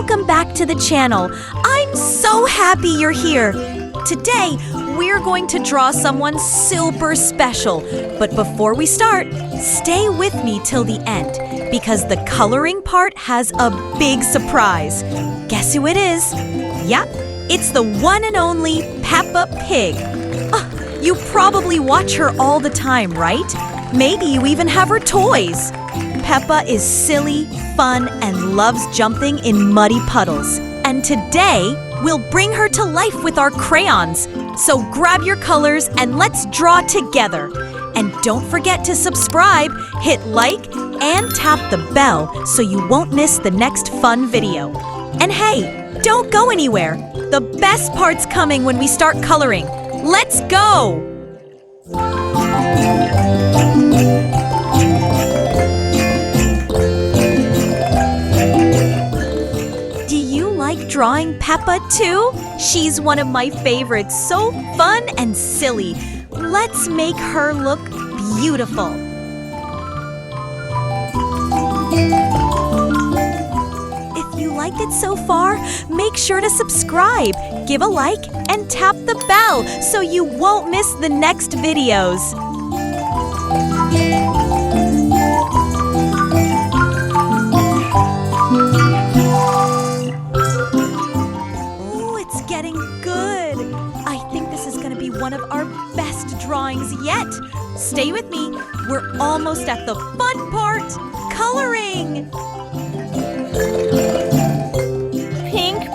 welcome back to the channel. I'm so happy you're here. Today, we're going to draw someone super special. But before we start, stay with me till the end because the coloring part has a big surprise. Guess who it is? Yep, it's the one and only Peppa Pig. You probably watch her all the time, right? Maybe you even have her toys. Peppa is silly, fun, and loves jumping in muddy puddles. And today, we'll bring her to life with our crayons. So grab your colors and let's draw together. And don't forget to subscribe, hit like, and tap the bell so you won't miss the next fun video. And hey, don't go anywhere. The best part's coming when we start coloring. Let's go! Do you like drawing Peppa too? She's one of my favorites, so fun and silly. Let's make her look beautiful. If you liked it so far, make sure to subscribe, give a like, and tap the bell so you won't miss the next videos. Oh, it's getting good. I think this is going to be one of our best drawings yet. Stay with me. We're almost at the fun part, coloring. Pink.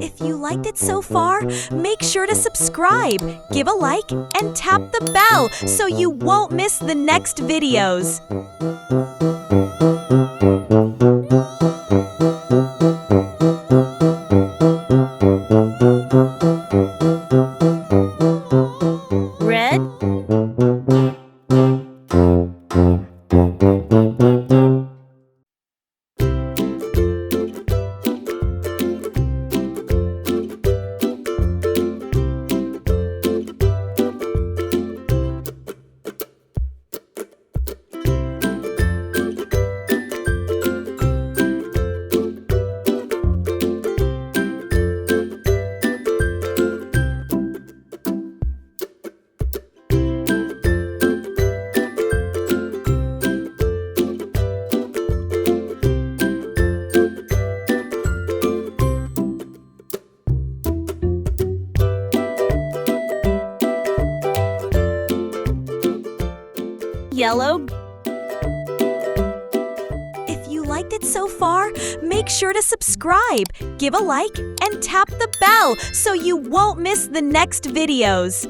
If you liked it so far, make sure to subscribe, give a like, and tap the bell so you won't miss the next videos. Red. Yellow. If you liked it so far, make sure to subscribe, give a like, and tap the bell so you won't miss the next videos.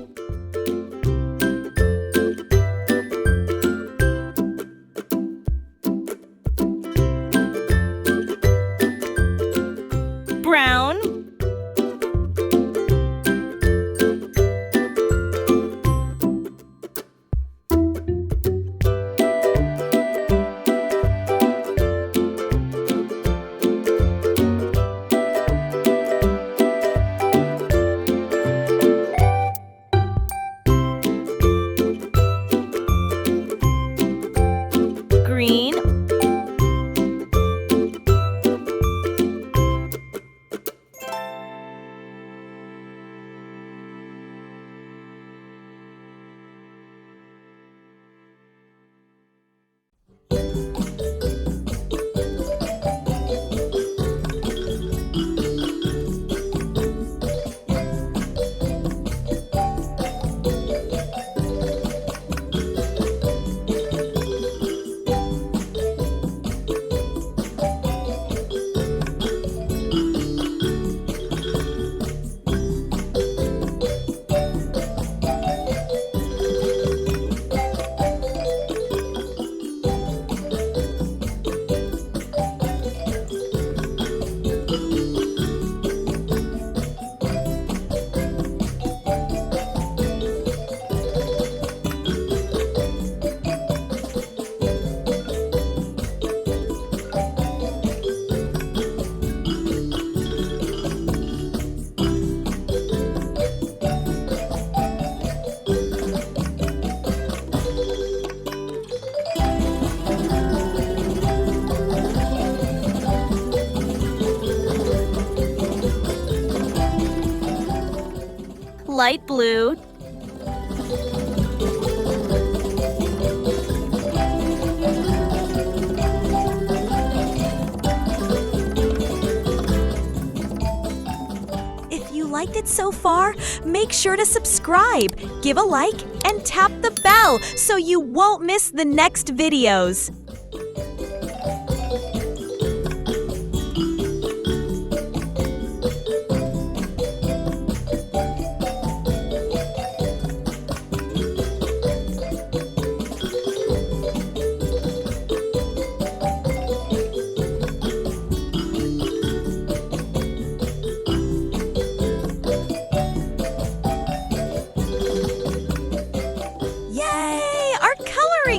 Brown. light blue. If you liked it so far, make sure to subscribe, give a like, and tap the bell so you won't miss the next videos.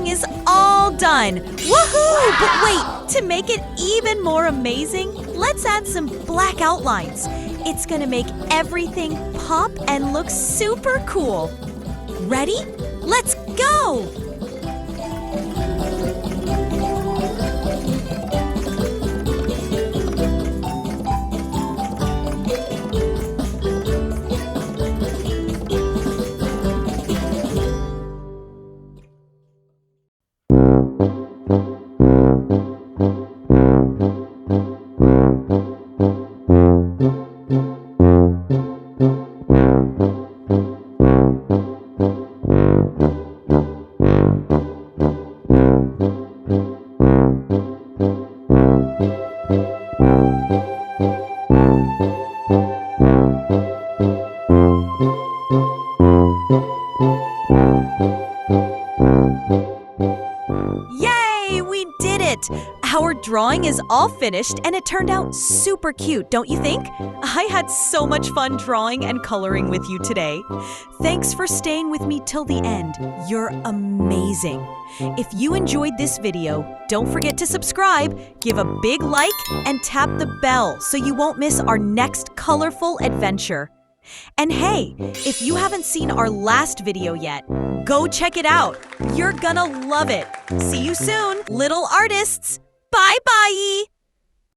Is all done. Woohoo! But wait, to make it even more amazing, let's add some black outlines. It's gonna make everything pop and look super cool. Ready? Let's go! Our drawing is all finished and it turned out super cute, don't you think? I had so much fun drawing and coloring with you today. Thanks for staying with me till the end. You're amazing. If you enjoyed this video, don't forget to subscribe, give a big like, and tap the bell so you won't miss our next colorful adventure. And hey, if you haven't seen our last video yet, go check it out. You're gonna love it. See you soon, little artists. Bye-bye!